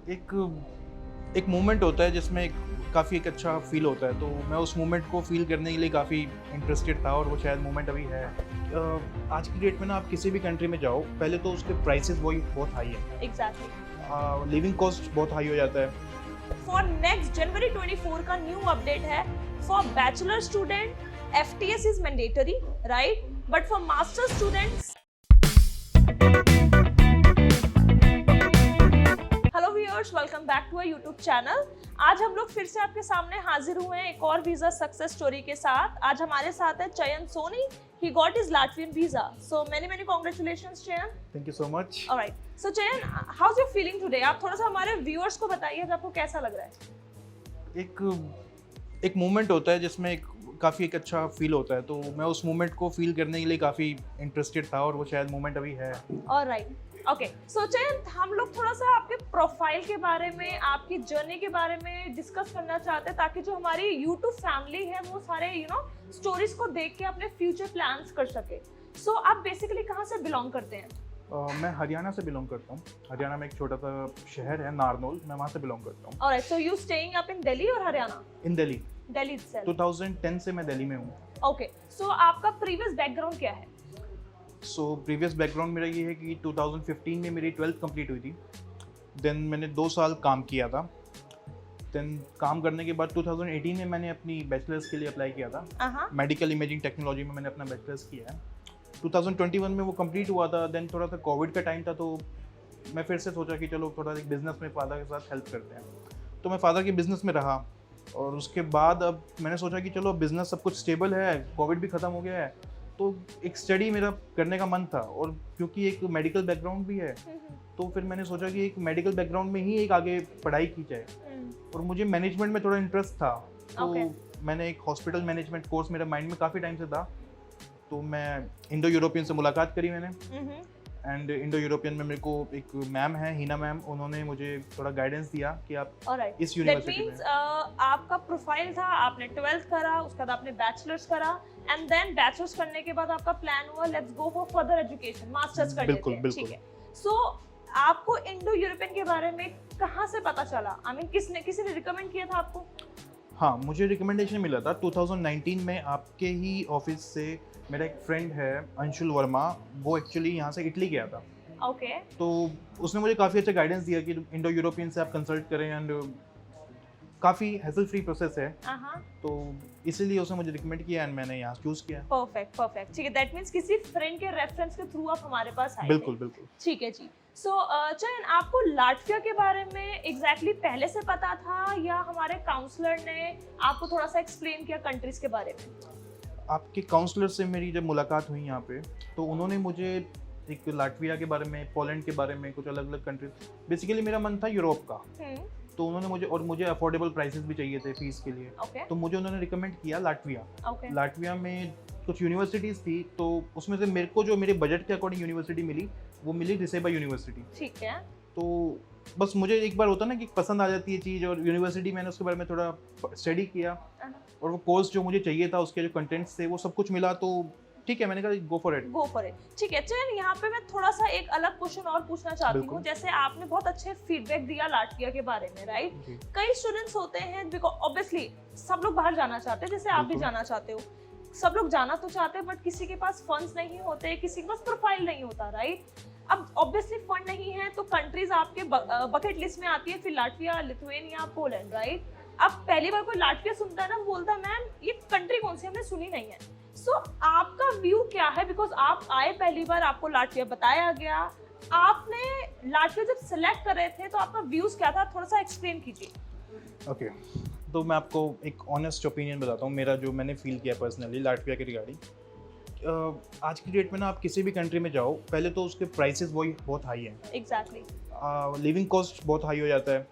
एक एक मोमेंट होता है जिसमें काफ़ी एक अच्छा फील होता है, तो मैं उस मोमेंट को फील करने के लिए काफ़ी इंटरेस्टेड था और वो शायद मोमेंट अभी है। आज की डेट में ना आप किसी भी कंट्री में जाओ, पहले तो उसके प्राइसेस वही बहुत हाई है। एग्जैक्टली। लिविंग कॉस्ट बहुत हाई हो जाता है। फॉर नेक्स्ट जनवरी 24 का न्यू अपडेट है। For bachelor student FTS is mandatory, right? But for master students, hello viewers, welcome back to our YouTube channel. आज हम लोग फिर से आपके सामने हाजिर हुए हैं एक और वीजा सक्सेस स्टोरी के साथ। आज हमारे साथ है Chayan Soni. He got his Latvian visa. So many congratulations, Chayan. Thank you so much. All right. So Chayan, how's your feeling today? आप थोड़ा सा हमारे viewers को बताइए कि आपको कैसा लग रहा है? एक मोमेंट होता है जिसमें काफ़ी एक अच्छा फील होता है, तो मैं उस मोमेंट को फील करने के लिए काफ़ी इंटरेस्टेड था और वो शायद मोमेंट अभी है। All right. ओके, सो चयन, हम लोग थोड़ा सा आपके प्रोफाइल के बारे में, आपकी जर्नी के बारे में डिस्कस करना चाहते हैं, ताकि जो हमारी यूट्यूब फैमिली है वो सारे स्टोरीज को देख के अपने फ्यूचर प्लान्स कर सके। सो आप बेसिकली कहाँ से बिलोंग करते हैं? मैं हरियाणा से बिलोंग करता हूँ। हरियाणा में एक छोटा सा शहर है नारनौल, मैं वहाँ से बिलोंग करता हूँ। Alright, so you staying up in Delhi और हरियाणा? इन दिल्ली। दिल्ली itself. 2010 से मैं दिल्ली में हूँ। ओके, सो आपका प्रीवियस बैकग्राउंड क्या है? प्रीवियस बैकग्राउंड मेरा ये है कि 2015 में मेरी 12th कंप्लीट हुई थी। देन मैंने 2 साल काम किया था। देन काम करने के बाद 2018 में मैंने अपनी बैचलर्स के लिए अप्लाई किया था। मेडिकल इमेजिंग टेक्नोलॉजी में मैंने अपना बैचलर्स किया है। 2021 में वो कंप्लीट हुआ था। देन थोड़ा सा कोविड का टाइम था, तो मैं फिर से सोचा कि चलो थोड़ा एक बिज़नेस में फ़ादर के साथ हेल्प करते हैं। तो मैं फ़ादर के बिज़नेस में रहा और उसके बाद अब मैंने सोचा कि चलो बिज़नेस सब कुछ स्टेबल है, कोविड भी ख़त्म हो गया है, तो एक स्टडी मेरा करने का मन था। और क्योंकि एक मेडिकल बैकग्राउंड भी है, तो फिर मैंने सोचा कि एक मेडिकल बैकग्राउंड में ही एक आगे पढ़ाई की जाए। और मुझे मैनेजमेंट में थोड़ा इंटरेस्ट था, तो मैंने एक हॉस्पिटल मैनेजमेंट कोर्स मेरा माइंड में काफ़ी टाइम से था, तो मैं इंडो यूरोपियन से मुलाकात करी मैंने। एंड इंडो यूरोपियन में मेरे को एक मैम है, हिना मैम, उन्होंने मुझे थोड़ा गाइडेंस दिया कि आप इस यूनिवर्सिटी में। आपका प्रोफाइल था, आपने 12th करा, उसके बाद आपने बैचलर्स करा, एंड देन बैचलर्स करने के बाद आपका प्लान हुआ let's go for further education, masters कर लेते हैं, ठीक है? सो आपको इंडो यूरोपियन के बारे में कहाँ से पता चला? आई मीन किसी ने रिकमेंड किया था आपको? हाँ, मुझे रिकमेंडेशन मिला था 2019 में। आपके ही ऑफिस से मेरा एक फ्रेंड है अंशुल वर्मा, वो एक्चुअली यहाँ से इटली गया था। ओके। तो उसने मुझे काफ़ी अच्छा गाइडेंस दिया कि इंडो यूरोपियन से आप कंसल्ट करें, एंड काफ़ी हैसल फ्री प्रोसेस है, तो इसीलिए उसने मुझे रिकमेंड किया एंड मैंने यहाँ चूज़ किया। परफेक्ट, ठीक है। दैट मींस किसी फ्रेंड के रेफरेंस के थ्रू आप हमारे पास आए? बिल्कुल। ठीक है जी। सो चयन, आपको लाटविया के बारे में एग्जैक्टली पहले से पता था या हमारे काउंसलर ने आपको थोड़ा सा एक्सप्लेन किया कंट्रीज के बारे में? आपके काउंसलर से मेरी जब मुलाकात हुई यहाँ पे, तो उन्होंने मुझे एक लाटविया के बारे में, पोलैंड के बारे में, कुछ अलग अलग कंट्रीज, बेसिकली मेरा मन था यूरोप का, तो उन्होंने मुझे अफोर्डेबल प्राइसेस भी चाहिए थे फीस के लिए। तो मुझे उन्होंने रिकमेंड किया लाटविया। लाटविया में कुछ यूनिवर्सिटीज़ थी, तो उसमें से मेरे को जो मेरे बजट के अकॉर्डिंग यूनिवर्सिटी मिली, वो मिली रिसेबा यूनिवर्सिटी। ठीक है। तो बस मुझे एक बार होता ना कि पसंद आ जाती है चीज़, और यूनिवर्सिटी मैंने उसके बारे में थोड़ा स्टडी किया, और वो कोर्स जो मुझे चाहिए था, उसके जो कंटेंट्स थे, वो सब कुछ मिला, तो ठीक है, मैंने कहा गो फॉर इट। ठीक है। चयन, यहाँ पे मैं थोड़ा सा एक अलग क्वेश्चन और पूछना चाहती हूँ। जैसे आपने बहुत अच्छे फीडबैक दिया लाटविया के बारे में, राइट? कई स्टूडेंट्स होते हैं, बिकॉज ऑब्वियसली सब लोग बाहर जाना चाहते हैं, जैसे आप भी जाना चाहते हो, सब लोग जाना तो चाहते हैं, बट किसी के पास फंड्स नहीं होते, किसी के पास प्रोफाइल नहीं होता, राइट? अब ऑब्वियसली फंड नहीं है, तो कंट्रीज आपके बकेट लिस्ट में आती है, फिर लाटविया, लिथुआनिया, पोलैंड, राइट? अब पहली बार कोई लाटविया सुनता है ना, बोलता है मैम ये कंट्री कौन सी, हमने सुनी नहीं है। सो आपका व्यू क्या है? बिकॉज आप आए पहली बार, आपको लाटविया बताया गया, आपने लाटविया जब सिलेक्ट कर रहे थे, तो आपका व्यूज क्या था? थोड़ा सा एक्सप्लेन कीजिए। ओके, तो मैं आपको एक ऑनेस्ट ओपिनियन बताता हूँ, मेरा जो मैंने फील किया पर्सनली लाटविया के रिगार्डिंग। आज की डेट में ना आप किसी भी कंट्री में जाओ, पहले तो उसके प्राइसेस वही बहुत हाई हैं। एग्जैक्टली। लिविंग कॉस्ट बहुत हाई हो जाता है।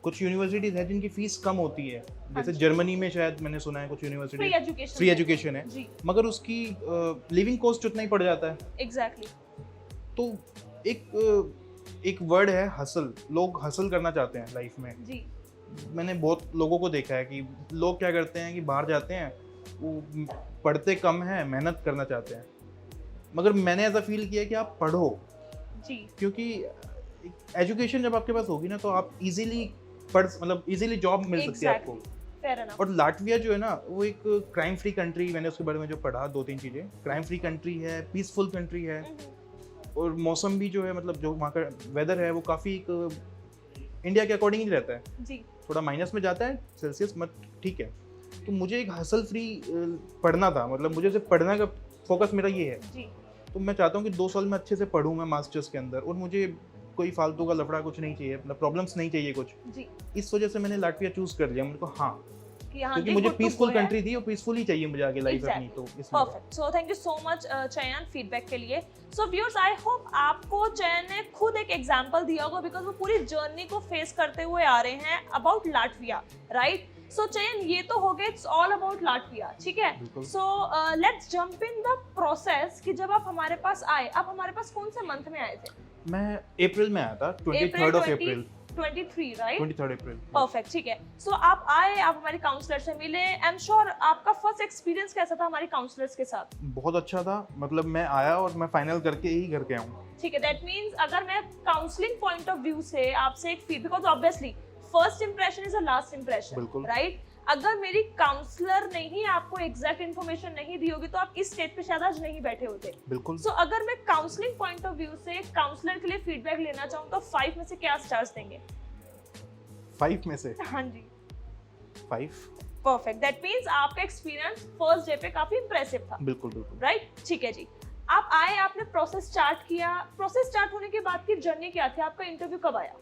कुछ यूनिवर्सिटीज़ है जिनकी फीस कम होती है, जैसे जर्मनी में शायद मैंने सुना है कुछ यूनिवर्सिटी फ्री एजुकेशन है, मगर उसकी लिविंग कॉस्ट उतना ही पड़ जाता है। एग्जैक्टली। तो एक वर्ड है हसल, लोग हसल करना चाहते हैं लाइफ में जी। मैंने बहुत लोगों को देखा है कि लोग क्या करते हैं कि बाहर जाते हैं, वो पढ़ते कम हैं, मेहनत करना चाहते हैं, मगर मैंने ऐसा फील किया कि आप पढ़ो जी, क्योंकि एजुकेशन जब आपके पास होगी ना तो आप इजीली मतलब इजीली जॉब मिल सकती है आपको। Fair enough. और लाटविया जो है ना वो एक क्राइम फ्री कंट्री, मैंने उसके बारे में जो पढ़ा 2-3 चीज़ें, क्राइम फ्री कंट्री है, पीसफुल कंट्री है, और मौसम भी जो है मतलब जो वहाँ का वेदर है वो काफ़ी इंडिया के अकॉर्डिंग ही रहता है जी। थोड़ा माइनस में जाता है सेल्सियस मत, ठीक है। तो मुझे एक हसल फ्री पढ़ना था, मतलब मुझे सिर्फ पढ़ने का फोकस मेरा ये है जी। तो मैं चाहता हूँ कि 2 साल में अच्छे से पढूं मैं मास्टर्स के अंदर, और मुझे कोई फालतू का लफड़ा कुछ नहीं चाहिए, मतलब प्रॉब्लम्स नहीं चाहिए कुछ जी। इस वजह से मैंने लाटविया चूज कर लिया। मेरे को हाँ कि हाँ क्योंकि मुझे पीसफुल कंट्री थी और पीसफुल ही चाहिए मुझे आगे लाइफ अपनी, तो इसलिए। Perfect. So thank you so much चयन फीडबैक के लिए। सो व्यूअर्स, आई होप आपको चयन ने खुद एक एग्जांपल दिया होगा, बिकॉज वो पूरी जर्नी को फेस करते हुए आ रहे हैं अबाउट लाटविया, राइट? सो चयन, ये तो हो गया, इट्स ऑल अबाउट लाटविया, ठीक है? So let's jump in the process कि जब आप हमारे पास आए, आप हमारे पास कौन से मंथ में आए थे? मैं अप्रैल में आया था, 23rd of April 23, right? 23rd April. Perfect, ठीक है। सो आप आए, आप हमारे काउंसलर से मिले, आई एम श्योर आपका फर्स्ट एक्सपीरियंस कैसा था हमारे काउंसलर्स के साथ? बहुत अच्छा था, मतलब मैं आया और मैं फाइनल करके ही घर गया हूँ। ठीक है, दैट मींस अगर मैं काउंसलिंग पॉइंट ऑफ व्यू से आपसे एक feed, because obviously first impression is a last impression, right? अगर मेरी काउंसलर ने ही आपको एग्जैक्ट इन्फॉर्मेशन नहीं दी होगी तो आप इस स्टेज पे शायद आज नहीं बैठे होते। बिल्कुल। सो अगर मैं काउंसलिंग पॉइंट ऑफ व्यू से काउंसलर के लिए फीडबैक लेना चाहूँ तो 5 में से क्या स्टार्स देंगे? 5 में से? हाँ जी, 5। परफेक्ट। दैट मींस आपका एक्सपीरियंस फर्स्ट डे पे काफी इंप्रेसिव था। बिल्कुल बिल्कुल, राइट? ठीक है जी। आप आए, आपने प्रोसेस स्टार्ट किया, प्रोसेस स्टार्ट होने के बाद की जर्नी क्या थी? आपका इंटरव्यू कब आया?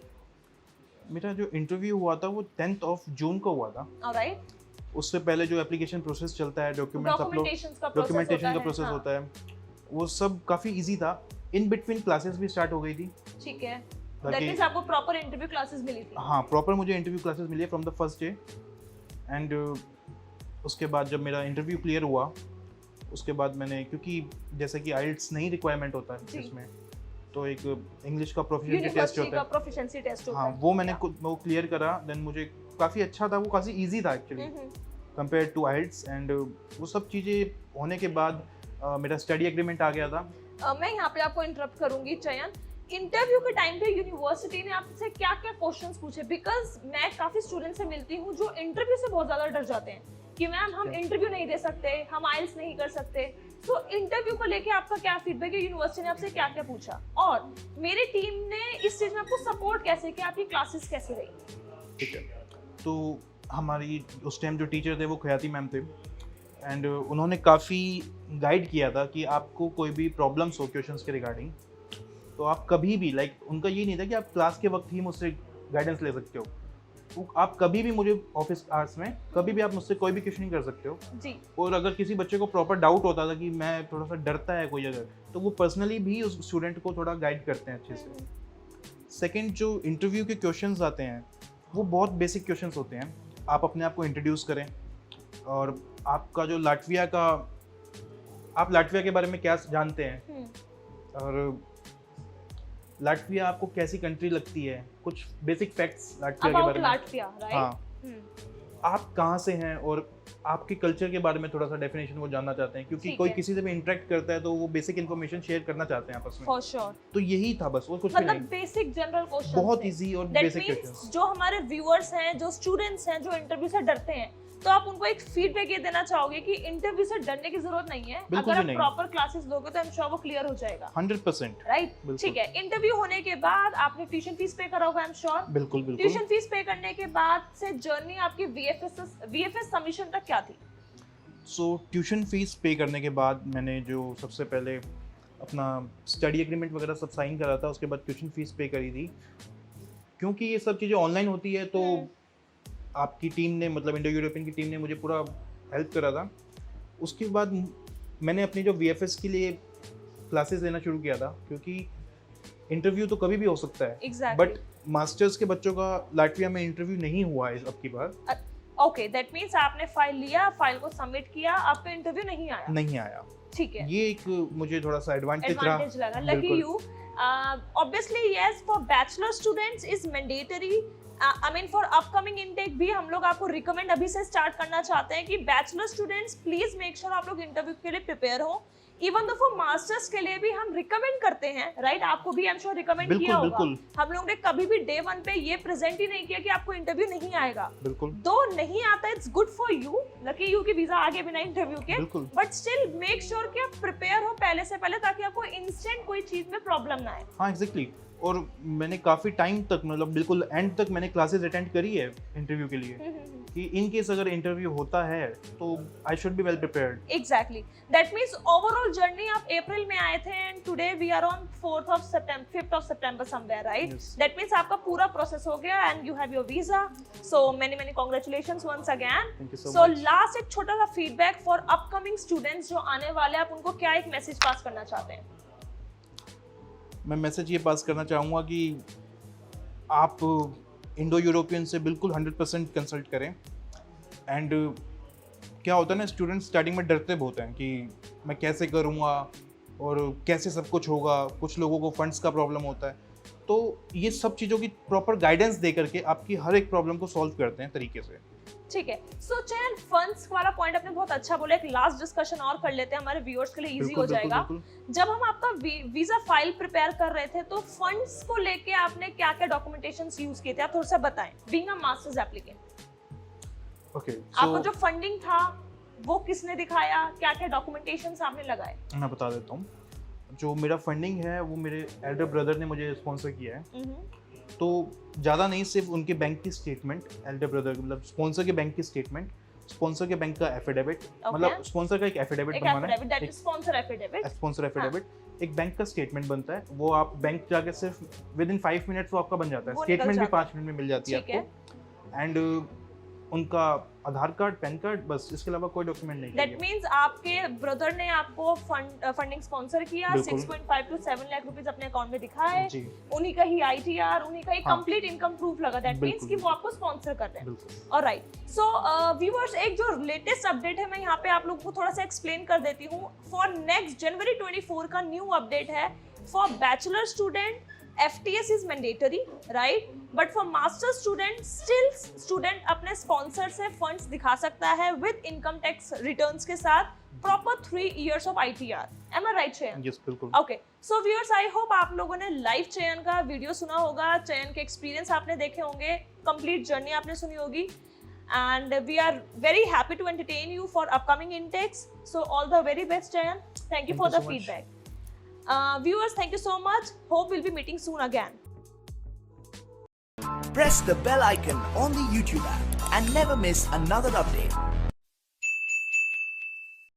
मेरा जो इंटरव्यू हुआ था वो 10th ऑफ जून को हुआ था। ऑलराइट। उससे पहले जो एप्लीकेशन प्रोसेस चलता है, डॉक्यूमेंटेशन का प्रोसेस होता है, वो सब काफी इजी था। इन बिटवीन क्लासेस भी स्टार्ट हो गई थी। ठीक है, दैट मींस आपको प्रॉपर इंटरव्यू क्लासेस मिली थी? हाँ, प्रॉपर मुझे इंटरव्यू क्लासेस मिली from the first day. And उसके बाद जब मेरा इंटरव्यू क्लियर हुआ उसके बाद मैंने, क्योंकि जैसे कि आइल्स नहीं रिक्वायरमेंट होता है इसमें, तो एक इंग्लिश का प्रोफिशिएंसी टेस्ट होता है, प्रोफिशिएंसी टेस्ट होता है। हाँ, वो मैंने वो क्लियर करा। देन मुझे काफ़ी अच्छा था, वो काफ़ी इजी था actually compare to IELTS. And वो सब चीज़ें होने के बाद मेरा स्टडी एग्रीमेंट आ गया था। मैं यहाँ पे आपको इंटरप्ट करूंगी चयन। इंटरव्यू के टाइम पे यूनिवर्सिटी ने आपसे क्या क्या क्वेश्चंस पूछे? बिकॉज मैं काफी स्टूडेंट से मिलती हूँ जो इंटरव्यू से बहुत ज्यादा डर जाते हैं कि मैम हम इंटरव्यू नहीं दे सकते, हम आइल्स नहीं कर सकते। तो इंटरव्यू को लेके आपका क्या फीडबैक है? यूनिवर्सिटी ने आपसे क्या क्या पूछा और मेरी टीम ने इस चीज में आपको सपोर्ट कैसे किया? आपकी क्लासेस कैसे रही? ठीक है, तो हमारी उस टाइम जो टीचर थे वो खयाती मैम थे। एंड उन्होंने काफ़ी गाइड किया था कि आपको कोई भी प्रॉब्लम्स हो क्वेश्चंस के रिगार्डिंग तो आप कभी भी उनका ये नहीं था कि आप क्लास के वक्त ही मुझसे गाइडेंस ले सकते हो। आप कभी भी मुझे ऑफिस आवर्स में कभी भी आप मुझसे कोई भी क्वेश्चन कर सकते हो जी। और अगर किसी बच्चे को प्रॉपर डाउट होता था कि मैं थोड़ा सा डरता है कोई अगर, तो वो पर्सनली भी उस स्टूडेंट को थोड़ा गाइड करते हैं अच्छे से। सेकेंड, जो इंटरव्यू के क्वेश्चंस आते हैं वो बहुत बेसिक क्वेश्चंस होते हैं। आप अपने आप को इंट्रोड्यूस करें और आपका जो आप लाटविया के बारे में क्या जानते हैं और लाटविया आपको कैसी कंट्री लगती है, कुछ बेसिक फैक्ट्स लाटविया के बारे में। Latvia, right? हाँ, आप कहाँ से हैं और आपके कल्चर के बारे में थोड़ा सा डेफिनेशन वो जानना चाहते हैं, क्योंकि कोई किसी से भी इंटरेक्ट करता है तो वो बेसिक इन्फॉर्मेशन शेयर करना चाहते हैं आपस में। For sure. तो यही था बस, और कुछ मतलब नहीं, बेसिक जनरल क्वेश्चन, बहुत इजी और बेसिक क्वेश्चंस। जो हमारे व्यूअर्स हैं, जो स्टूडेंट्स हैं, जो इंटरव्यू से डरते हैं, तो आप उनको एक फीडबैक ये देना चाहोगे कि इंटरव्यू से डरने की जरूरत नहीं है। अगर आप प्रॉपर क्लासेस लोगे तो आई एम श्योर वो क्लियर हो जाएगा। 100%, राइट? ठीक है। इंटरव्यू होने के बाद आपने ट्यूशन फीस पे करा होगा, आई एम श्योर। बिल्कुल बिल्कुल। ट्यूशन फीस पे करने के बाद से जर्नी आपकी वीएफएस सबमिशन तक क्या थी? सो ट्यूशन फीस पे करने के बाद मैंने जो सबसे पहले अपना स्टडी एग्रीमेंट वगैरह सब साइन करा था, उसके बाद ट्यूशन फीस पे करी थी। क्योंकि ये सब चीज़ें ऑनलाइन होती है तो आपकी टीम ने, मतलब इंडो यूरोपियन की टीम ने मुझे पूरा हेल्प करा था। उसके बाद मैंने अपनी जो वीएफएस के लिए क्लासेस लेना शुरू किया था, क्योंकि इंटरव्यू तो कभी भी हो सकता है, बट मास्टर्स के बच्चों का लाटविया में इंटरव्यू नहीं हुआ है अब की बार। ओके, दैट मींस आपने फाइल लिया, फाइल को सबमिट किया, आपका इंटरव्यू नहीं आया। ठीक है, ये एक मुझे थोड़ा सा एडवांटेज लगा। Lucky you. Obviously yes, for bachelor students is mandatory. I mean for upcoming intake भी हम लोग आपको रिकमेंड अभी से स्टार्ट करना चाहते हैं कि bachelor students please make sure आप लोग इंटरव्यू के लिए प्रिपेयर हो। इवन दो फॉर मास्टर्स के लिए भी हम रिकमेंड करते हैं, राइट? आपको भी आई एम श्योर रिकमेंड किया होगा। हम लोगों ने कभी भी डे 1 पे ये प्रेजेंट ही नहीं किया कि आपको इंटरव्यू नहीं आएगा। बिल्कुल। दो नहीं आता, it's good for you, lucky you कि वीजा आ गया बिना इंटरव्यू के, बट स्टिल मेक श्योर कि आप प्रिपेयर हो पहले से पहले, ताकि आपको इंस्टेंट कोई चीज में प्रॉब्लम ना आए। हाँ एग्जैक्टली। और मैंने काफ़ी टाइम तक, मतलब बिल्कुल एंड तक मैंने क्लासेस अटेंड करी है इंटरव्यू के लिए, कि इन केस अगर इंटरव्यू होता है तो I should be well prepared. Exactly, that means overall journey आप अप्रैल में आए थे and today we are on 5th of September somewhere, right? That means आपका पूरा प्रोसेस हो गया and you have your visa, so many congratulations once again. So last एक छोटा सा फीडबैक फॉर अपकमिंग स्टूडेंट्स जो आने वाले, आप उनको क्या एक मैसेज पास करना चाहते हैं? मैं मैसेज ये पास करना चाहूँगा कि आप इंडो यूरोपियन से बिल्कुल 100% कंसल्ट करें। एंड क्या होता है ना, स्टूडेंट स्टार्टिंग में डरते बहुत हैं कि मैं कैसे करूँगा और कैसे सब कुछ होगा, कुछ लोगों को फंड्स का प्रॉब्लम होता है, तो ये सब चीज़ों की प्रॉपर गाइडेंस दे करके आपकी हर एक प्रॉब्लम को सॉल्व करते हैं तरीके से। ठीक है। सो चयन, फंड्स वाला पॉइंट आपने बहुत अच्छा बोला, एक लास्ट डिस्कशन और कर लेते हैं, हमारे व्यूअर्स के लिए इजी हो जाएगा। जब हम आपका वीजा फाइल प्रिपेयर कर रहे थे तो फंड्स को लेके आपने क्या क्या डॉक्यूमेंटेशंस यूज किए थे, आप थोड़ा सा बताएं, being a masters applicant. Okay, आपको जो फंडिंग था वो किसने दिखाया, क्या क्या डॉक्यूमेंटेशंस आपने लगाए? मैं बता देता हूँ। जो मेरा फंडिंग है वो मेरे एल्डर ब्रदर ने मुझे स्पॉन्सर किया है। तो ज़्यादा नहीं, सिर्फ उनके बैंक की स्टेटमेंट, एल्डर ब्रदर मतलब स्पॉन्सर के बैंक की स्टेटमेंट, स्पॉन्सर के बैंक का एफिडेविट, मतलब स्पॉन्सर का एक एफिडेविट बनवाना है, स्पॉन्सर एफिडेविट, एक बैंक का स्टेटमेंट बनता है, वो आप बैंक जाके सिर्फ विद इन 5 मिनट्स वो आपका बन जाता है। स्टेटमेंट भी 5 मिनट में मिल जाती है आपको। एंड उनका आधार कार्ड, पैन कार्ड, बस, इसके अलावा कोई डॉक्यूमेंट नहीं। दैट मींस आपके ब्रदर ने आपको फंडिंग स्पॉन्सर किया, 6.5 to 7 लाख रुपीस अपने अकाउंट में दिखाए, उन्हीं का ही ITR, उन्हीं का ही कंप्लीट इनकम प्रूफ लगा। दैट मींस कि वो आपको स्पॉन्सर कर रहे हैं। ऑलराइट, सो व्यूअर्स, एक जो लेटेस्ट अपडेट है मैं यहाँ पे आप लोगों को थोड़ा सा एक्सप्लेन कर देती हूँ। फॉर नेक्स्ट जनवरी 24 का न्यू अपडेट है। For bachelor student FTS is mandatory, right? But for master student, still student अपने sponsor से funds दिखा सकता है with income tax returns के साथ, proper 3 years of ITR. Am I right, चयन? Yes, बिल्कुल। Okay. So viewers, I hope आप लोगों ने live चयन का वीडियो सुना होगा, चयन के एक्सपीरियंस आपने देखे होंगे, complete जर्नी आपने सुनी होगी, and we are very happy to entertain you for upcoming intakes. So all the very best, Chayan. Thank you for the feedback. Viewers, thank you so much. Hope we'll be meeting soon again. Press the bell icon on the YouTube app and never miss another update.